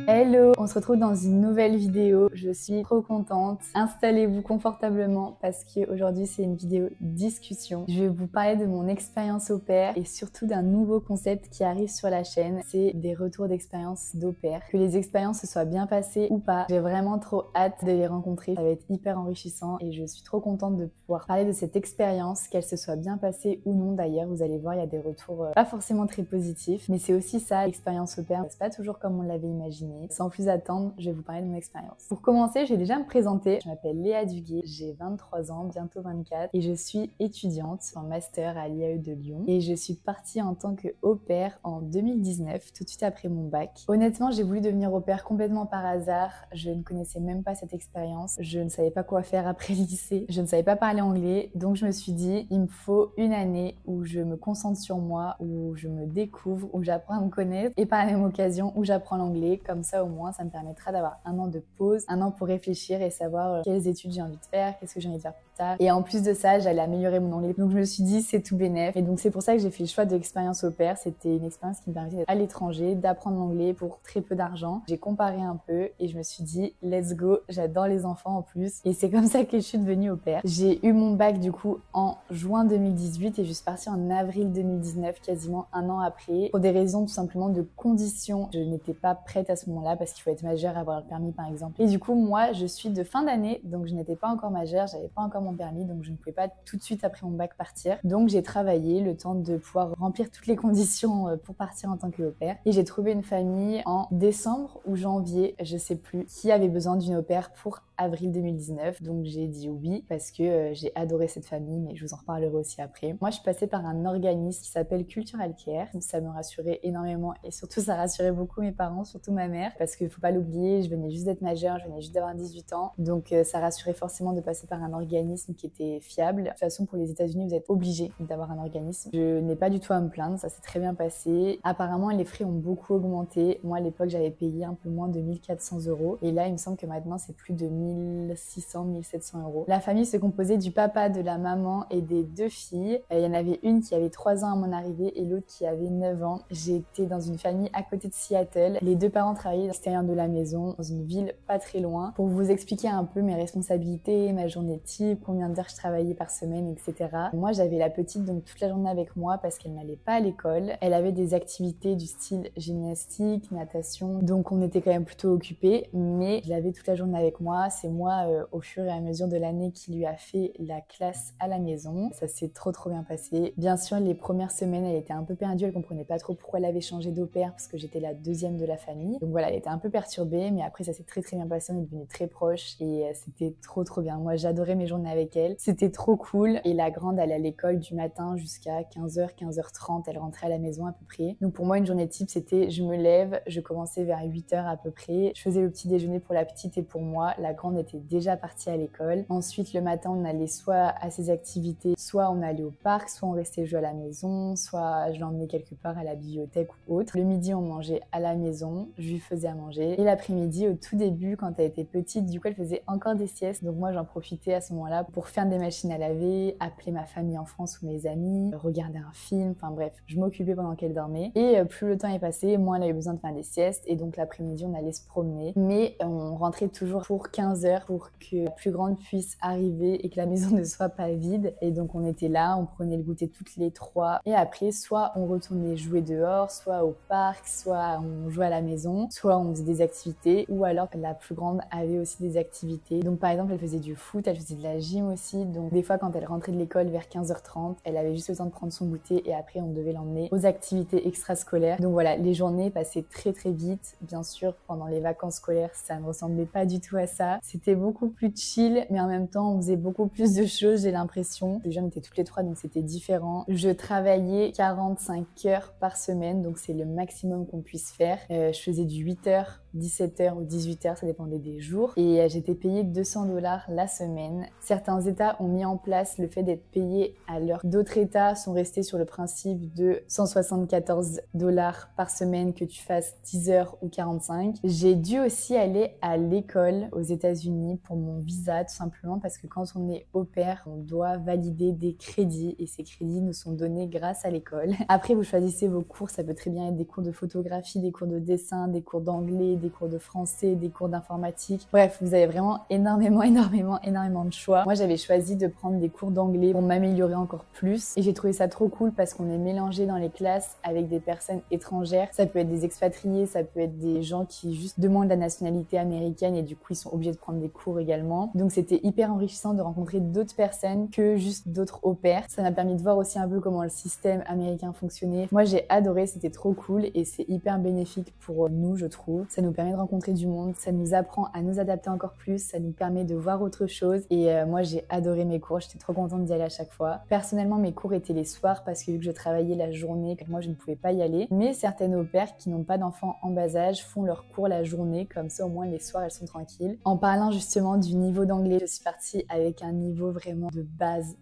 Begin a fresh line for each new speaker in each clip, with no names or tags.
Hello, on se retrouve dans une nouvelle vidéo. Je suis trop contente. Installez-vous confortablement parce qu'aujourd'hui c'est une vidéo discussion. Je vais vous parler de mon expérience au pair et surtout d'un nouveau concept qui arrive sur la chaîne. C'est des retours d'expérience d'au pair. Que les expériences se soient bien passées ou pas, j'ai vraiment trop hâte de les rencontrer. Ça va être hyper enrichissant et je suis trop contente de pouvoir parler de cette expérience, qu'elle se soit bien passée ou non d'ailleurs. Vous allez voir, il y a des retours pas forcément très positifs, mais c'est aussi ça, l'expérience au pair. C'est pas toujours comme on l'avait imaginé. Sans plus attendre, je vais vous parler de mon expérience. Pour commencer, je vais déjà me présenter. Je m'appelle Léa Duguet, j'ai 23 ans, bientôt 24, et je suis étudiante en master à l'IAE de Lyon. Et je suis partie en tant que au pair en 2019, tout de suite après mon bac. Honnêtement, j'ai voulu devenir au pair complètement par hasard. Je ne connaissais même pas cette expérience. Je ne savais pas quoi faire après le lycée. Je ne savais pas parler anglais. Donc je me suis dit, il me faut une année où je me concentre sur moi, où je me découvre, où j'apprends à me connaître, et par la même occasion où j'apprends l'anglais. Comme ça, au moins, ça me permettra d'avoir un an de pause, un an pour réfléchir et savoir quelles études j'ai envie de faire, qu'est-ce que j'ai envie de faire plus tard. Et en plus de ça, j'allais améliorer mon anglais. Donc je me suis dit, c'est tout bénef. Et donc c'est pour ça que j'ai fait le choix de l'expérience au pair. C'était une expérience qui me permettait d'être à l'étranger, d'apprendre l'anglais pour très peu d'argent. J'ai comparé un peu et je me suis dit, let's go, j'adore les enfants en plus. Et c'est comme ça que je suis devenue au pair. J'ai eu mon bac du coup en juin 2018 et je suis partie en avril 2019, quasiment un an après, pour des raisons tout simplement de conditions. Je n'étais pas prête à ce moment-là parce qu'il faut être majeure, avoir le permis par exemple. Et du coup, moi, je suis de fin d'année, donc je n'étais pas encore majeure, j'avais pas encore mon permis, donc je ne pouvais pas tout de suite après mon bac partir. Donc j'ai travaillé le temps de pouvoir remplir toutes les conditions pour partir en tant que au pair. Et j'ai trouvé une famille en décembre ou janvier, je sais plus, qui avait besoin d'une au pair pour avril 2019. Donc j'ai dit oui parce que j'ai adoré cette famille, mais je vous en reparlerai aussi après. Moi, je suis passée par un organisme qui s'appelle Cultural Care. Ça me rassurait énormément et surtout ça rassurait beaucoup mes parents, surtout ma mère, parce qu'il faut pas l'oublier, je venais juste d'être majeure, je venais juste d'avoir 18 ans. Donc ça rassurait forcément de passer par un organisme qui était fiable. De toute façon, pour les États-Unis, vous êtes obligé d'avoir un organisme. Je n'ai pas du tout à me plaindre, ça s'est très bien passé. Apparemment, les frais ont beaucoup augmenté. Moi, à l'époque, j'avais payé un peu moins de 1400 € et là, il me semble que maintenant, c'est plus de 1600, 1700 €. La famille se composait du papa, de la maman et des deux filles. Il y en avait une qui avait 3 ans à mon arrivée et l'autre qui avait 9 ans. J'étais dans une famille à côté de Seattle. Les deux parents travaillaient à l'extérieur de la maison, dans une ville pas très loin. Pour vous expliquer un peu mes responsabilités, ma journée type, combien d'heures je travaillais par semaine, etc. Moi, j'avais la petite donc toute la journée avec moi parce qu'elle n'allait pas à l'école. Elle avait des activités du style gymnastique, natation, donc on était quand même plutôt occupés, mais je l'avais toute la journée avec moi. C'est moi, au fur et à mesure de l'année, qui lui a fait la classe à la maison. Ça s'est trop bien passé. Bien sûr, les premières semaines, elle était un peu perdue, elle comprenait pas trop pourquoi elle avait changé d'au pair parce que j'étais la deuxième de la famille. Donc voilà, elle était un peu perturbée, mais après ça s'est très bien passé, on est devenus très proches et c'était trop bien. Moi, j'adorais mes journées avec elle. C'était trop cool. Et la grande, elle allait à l'école du matin jusqu'à 15h, 15h30. Elle rentrait à la maison à peu près. Donc pour moi, une journée type, c'était je me lève, je commençais vers 8h à peu près. Je faisais le petit déjeuner pour la petite et pour moi. La grande était déjà partie à l'école. Ensuite, le matin, on allait soit à ses activités, soit on allait au parc, soit on restait jouer à la maison, soit je l'emmenais quelque part à la bibliothèque ou autre. Le midi, on mangeait à la maison, je lui faisais à manger. Et l'après-midi, au tout début, quand elle était petite, du coup, elle faisait encore des siestes. Donc moi, j'en profitais à ce moment-là pour faire des machines à laver, appeler ma famille en France ou mes amis, regarder un film, enfin bref, je m'occupais pendant qu'elle dormait. Et plus le temps est passé, moins elle avait besoin de faire des siestes. Et donc l'après-midi, on allait se promener. Mais on rentrait toujours pour 15h pour que la plus grande puisse arriver et que la maison ne soit pas vide. Et donc on était là, on prenait le goûter toutes les trois. Et après, soit on retournait jouer dehors, soit au parc, soit on jouait à la maison, soit on faisait des activités, ou alors la plus grande avait aussi des activités. Donc par exemple, elle faisait du foot, elle faisait de la gym aussi. Donc des fois, quand elle rentrait de l'école vers 15h30, elle avait juste le temps de prendre son goûter et après on devait l'emmener aux activités extrascolaires. Donc voilà, les journées passaient très vite. Bien sûr, pendant les vacances scolaires, ça ne ressemblait pas du tout à ça. C'était beaucoup plus chill, mais en même temps, on faisait beaucoup plus de choses, j'ai l'impression. Déjà, on était toutes les trois, donc c'était différent. Je travaillais 45 heures par semaine, donc c'est le maximum qu'on puisse faire. Je faisais du 8h, 17h ou 18h, ça dépendait des jours. Et j'étais payée 200 $ la semaine. Certains États ont mis en place le fait d'être payé à l'heure. D'autres États sont restés sur le principe de 174 $ par semaine, que tu fasses 10 heures ou 45. J'ai dû aussi aller à l'école aux États-Unis pour mon visa, tout simplement parce que quand on est au pair, on doit valider des crédits et ces crédits nous sont donnés grâce à l'école. Après, vous choisissez vos cours, ça peut très bien être des cours de photographie, des cours de dessin, des cours d'anglais, des cours de français, des cours d'informatique. Bref, vous avez vraiment énormément de choix. Moi, j'avais choisi de prendre des cours d'anglais pour m'améliorer encore plus. Et j'ai trouvé ça trop cool parce qu'on est mélangé dans les classes avec des personnes étrangères. Ça peut être des expatriés, ça peut être des gens qui juste demandent la nationalité américaine et du coup, ils sont obligés de prendre des cours également. Donc, c'était hyper enrichissant de rencontrer d'autres personnes que juste d'autres au pair. Ça m'a permis de voir aussi un peu comment le système américain fonctionnait. Moi, j'ai adoré, c'était trop cool et c'est hyper bénéfique pour nous, je trouve. Ça nous permet de rencontrer du monde, ça nous apprend à nous adapter encore plus, ça nous permet de voir autre chose et moi, j'ai adoré mes cours, j'étais trop contente d'y aller à chaque fois. Personnellement, mes cours étaient les soirs parce que vu que je travaillais la journée, moi, je ne pouvais pas y aller. Mais certaines au pair qui n'ont pas d'enfants en bas âge font leurs cours la journée, comme ça au moins les soirs, elles sont tranquilles. En parlant justement du niveau d'anglais, je suis partie avec un niveau vraiment de base,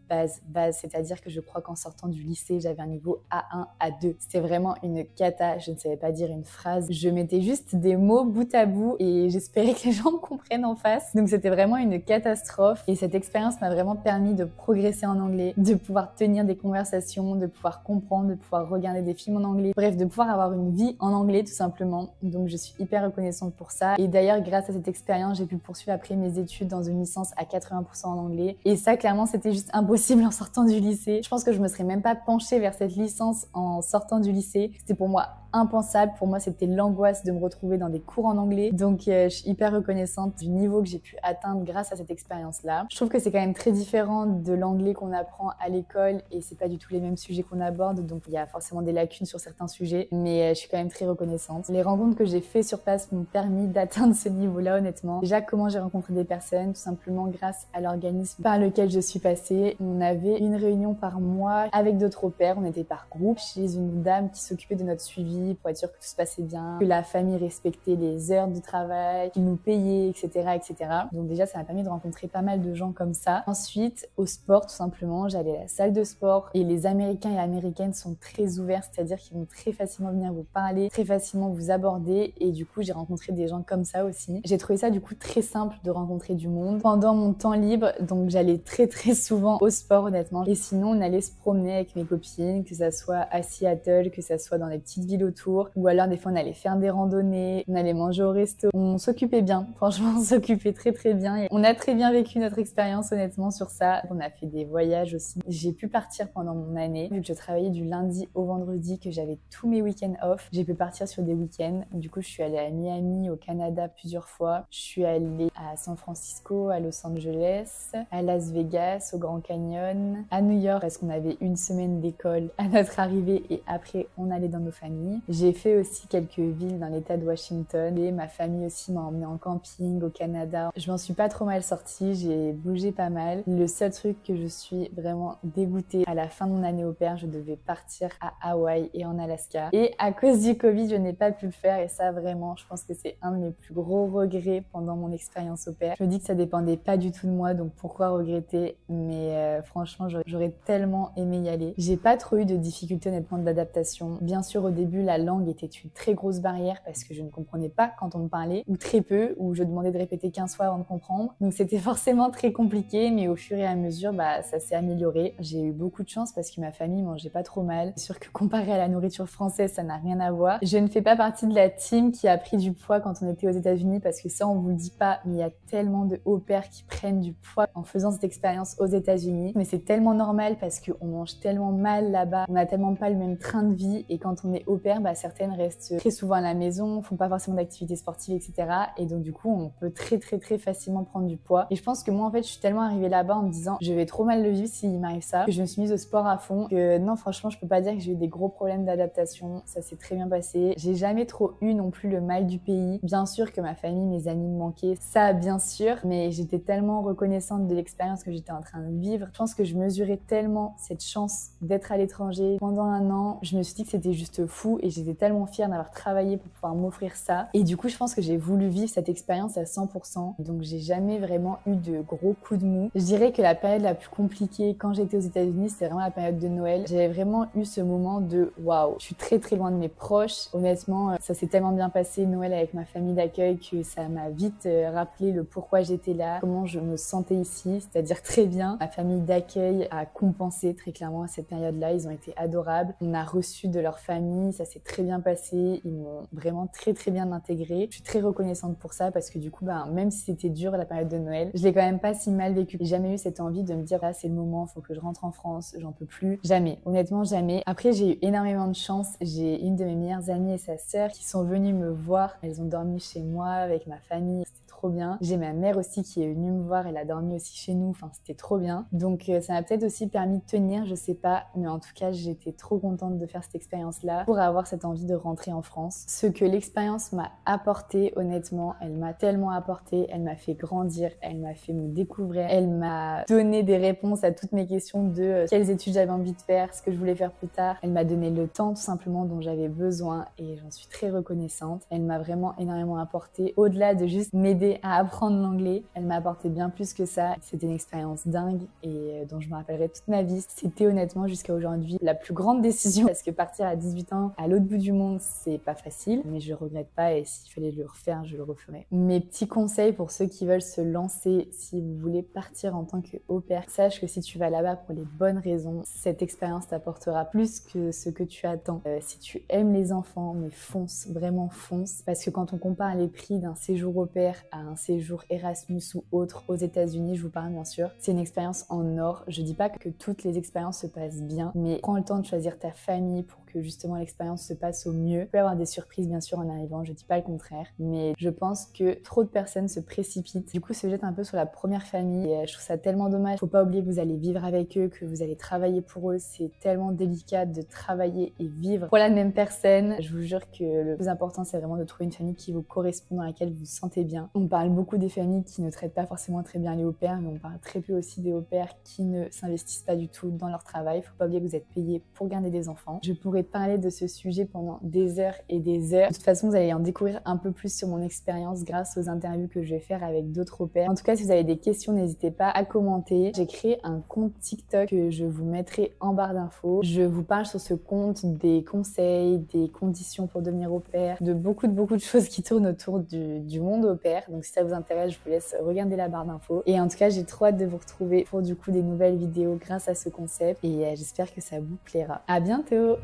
c'est-à-dire que je crois qu'en sortant du lycée, j'avais un niveau A1, A2. C'était vraiment une cata, je ne savais pas dire une phrase. Je mettais juste des mots bout à bout et j'espérais que les gens me comprennent en face. Donc c'était vraiment une catastrophe et cette expérience m'a vraiment permis de progresser en anglais, de pouvoir tenir des conversations, de pouvoir comprendre, de pouvoir regarder des films en anglais, bref, de pouvoir avoir une vie en anglais tout simplement. Donc je suis hyper reconnaissante pour ça et d'ailleurs grâce à cette expérience, j'ai pu poursuivre après mes études dans une licence à 80% en anglais et ça clairement c'était juste impossible en sortant du lycée. Je pense que je me serais même pas penchée vers cette licence en sortant du lycée. C'était pour moi impensable. Pour moi, c'était l'angoisse de me retrouver dans des cours en anglais. Donc, je suis hyper reconnaissante du niveau que j'ai pu atteindre grâce à cette expérience-là. Je trouve que c'est quand même très différent de l'anglais qu'on apprend à l'école et c'est pas du tout les mêmes sujets qu'on aborde. Donc, il y a forcément des lacunes sur certains sujets, mais je suis quand même très reconnaissante. Les rencontres que j'ai fait sur place m'ont permis d'atteindre ce niveau-là, honnêtement. Déjà, comment j'ai rencontré des personnes, tout simplement grâce à l'organisme par lequel je suis passée. On avait une réunion par mois avec d'autres au pair. On était par groupe chez une dame qui s'occupait de notre suivi pour être sûr que tout se passait bien, que la famille respectait les heures du travail, qu'ils nous payaient, etc., etc. Donc déjà, ça m'a permis de rencontrer pas mal de gens comme ça. Ensuite, au sport, tout simplement, j'allais à la salle de sport et les Américains et Américaines sont très ouverts, c'est-à-dire qu'ils vont très facilement venir vous parler, très facilement vous aborder et du coup, j'ai rencontré des gens comme ça aussi. J'ai trouvé ça du coup très simple de rencontrer du monde. Pendant mon temps libre, donc j'allais très souvent au sport honnêtement et sinon, on allait se promener avec mes copines, que ça soit à Seattle, que ça soit dans les petites villes autour, ou alors des fois on allait faire des randonnées, on allait manger au resto. On s'occupait bien, franchement on s'occupait très bien et on a très bien vécu notre expérience honnêtement sur ça. On a fait des voyages aussi. J'ai pu partir pendant mon année, vu que je travaillais du lundi au vendredi, que j'avais tous mes week-ends off. J'ai pu partir sur des week-ends. Du coup je suis allée à Miami, au Canada plusieurs fois. Je suis allée à San Francisco, à Los Angeles, à Las Vegas, au Grand Canyon, à New York parce qu'on avait une semaine d'école à notre arrivée et après on allait dans nos familles. J'ai fait aussi quelques villes dans l'état de Washington et ma famille aussi m'a emmenée en camping au Canada. Je m'en suis pas trop mal sortie, j'ai bougé pas mal. Le seul truc que je suis vraiment dégoûtée, à la fin de mon année au pair, je devais partir à Hawaï et en Alaska. Et à cause du Covid, je n'ai pas pu le faire et ça vraiment, je pense que c'est un de mes plus gros regrets pendant mon expérience au pair. Je me dis que ça dépendait pas du tout de moi, donc pourquoi regretter? Mais franchement, j'aurais tellement aimé y aller. J'ai pas trop eu de difficultés honnêtement d'adaptation. Bien sûr, au début, la langue était une très grosse barrière parce que je ne comprenais pas quand on me parlait, ou très peu, ou je demandais de répéter 15 fois avant de comprendre. Donc c'était forcément très compliqué, mais au fur et à mesure, ça s'est amélioré. J'ai eu beaucoup de chance parce que ma famille mangeait pas trop mal. C'est sûr que comparé à la nourriture française, ça n'a rien à voir. Je ne fais pas partie de la team qui a pris du poids quand on était aux États-Unis parce que ça, on vous le dit pas, mais il y a tellement de au pairs qui prennent du poids en faisant cette expérience aux États-Unis. Mais c'est tellement normal parce qu'on mange tellement mal là-bas, on a tellement pas le même train de vie et quand on est au pair, certaines restent très souvent à la maison, font pas forcément d'activités sportives, etc. Et donc du coup, on peut très facilement prendre du poids. Et je pense que moi, en fait, je suis tellement arrivée là-bas en me disant, je vais trop mal le vivre s'il m'arrive ça, que je me suis mise au sport à fond. Que non, franchement, je peux pas dire que j'ai eu des gros problèmes d'adaptation. Ça s'est très bien passé. J'ai jamais trop eu non plus le mal du pays. Bien sûr que ma famille, mes amis me manquaient, ça bien sûr, mais j'étais tellement reconnaissante de l'expérience que j'étais en train de vivre. Je pense que je mesurais tellement cette chance d'être à l'étranger pendant un an. Je me suis dit que c'était juste fou et j'étais tellement fière d'avoir travaillé pour pouvoir m'offrir ça. Et du coup, je pense que j'ai voulu vivre cette expérience à 100%. Donc, j'ai jamais vraiment eu de gros coups de mou. Je dirais que la période la plus compliquée quand j'étais aux États-Unis, c'était vraiment la période de Noël. J'avais vraiment eu ce moment de waouh, je suis très loin de mes proches. Honnêtement, ça s'est tellement bien passé Noël avec ma famille d'accueil que ça m'a vite rappelé le pourquoi j'étais là, comment je me sentais ici, c'est-à-dire très bien. Ma famille d'accueil a compensé très clairement à cette période-là. Ils ont été adorables. On a reçu de leur famille, ça s'est très bien passé. Ils m'ont vraiment très bien intégré. Je suis très reconnaissante pour ça parce que du coup, même si c'était dur la période de Noël, je l'ai quand même pas si mal vécu. J'ai jamais eu cette envie de me dire là c'est le moment, faut que je rentre en France, j'en peux plus. Jamais, honnêtement jamais. Après j'ai eu énormément de chance. J'ai une de mes meilleures amies et sa sœur qui sont venues me voir. Elles ont dormi chez moi avec ma famille. Trop bien. J'ai ma mère aussi qui est venue me voir, elle a dormi aussi chez nous, enfin c'était trop bien. Donc ça m'a peut-être aussi permis de tenir, je sais pas, mais en tout cas j'étais trop contente de faire cette expérience-là pour avoir cette envie de rentrer en France. Ce que l'expérience m'a apporté, honnêtement, elle m'a tellement apporté, elle m'a fait grandir, elle m'a fait me découvrir, elle m'a donné des réponses à toutes mes questions de quelles études j'avais envie de faire, ce que je voulais faire plus tard. Elle m'a donné le temps tout simplement dont j'avais besoin et j'en suis très reconnaissante. Elle m'a vraiment énormément apporté, au-delà de juste m'aider à apprendre l'anglais. Elle m'a apporté bien plus que ça. C'était une expérience dingue et dont je me rappellerai toute ma vie. C'était honnêtement jusqu'à aujourd'hui la plus grande décision parce que partir à 18 ans à l'autre bout du monde, c'est pas facile, mais je regrette pas et s'il fallait le refaire, je le referais. Mes petits conseils pour ceux qui veulent se lancer, si vous voulez partir en tant que au pair, sache que si tu vas là-bas pour les bonnes raisons, cette expérience t'apportera plus que ce que tu attends. Si tu aimes les enfants, mais fonce, vraiment fonce, parce que quand on compare les prix d'un séjour au pair à un séjour Erasmus ou autre aux États-Unis, je vous parle bien sûr, c'est une expérience en or. Je dis pas que toutes les expériences se passent bien, mais prends le temps de choisir ta famille pour que justement l'expérience se passe au mieux. Tu peux avoir des surprises bien sûr en arrivant, je dis pas le contraire, mais je pense que trop de personnes se précipitent, du coup se jettent un peu sur la première famille et je trouve ça tellement dommage. Faut pas oublier que vous allez vivre avec eux, que vous allez travailler pour eux, c'est tellement délicat de travailler et vivre pour la même personne. Je vous jure que le plus important c'est vraiment de trouver une famille qui vous correspond, dans laquelle vous vous sentez bien. On parle beaucoup des familles qui ne traitent pas forcément très bien les au-pairs, mais on parle très peu aussi des au-pairs qui ne s'investissent pas du tout dans leur travail. Faut pas oublier que vous êtes payés pour garder des enfants. Je pourrais parler de ce sujet pendant des heures et des heures. De toute façon, vous allez en découvrir un peu plus sur mon expérience grâce aux interviews que je vais faire avec d'autres au-pairs. En tout cas, si vous avez des questions, n'hésitez pas à commenter. J'ai créé un compte TikTok que je vous mettrai en barre d'infos. Je vous parle sur ce compte des conseils, des conditions pour devenir au-pair, de beaucoup de choses qui tournent autour du monde au-pair. Donc si ça vous intéresse, je vous laisse regarder la barre d'infos. Et en tout cas, j'ai trop hâte de vous retrouver pour du coup des nouvelles vidéos grâce à ce concept et j'espère que ça vous plaira. À bientôt!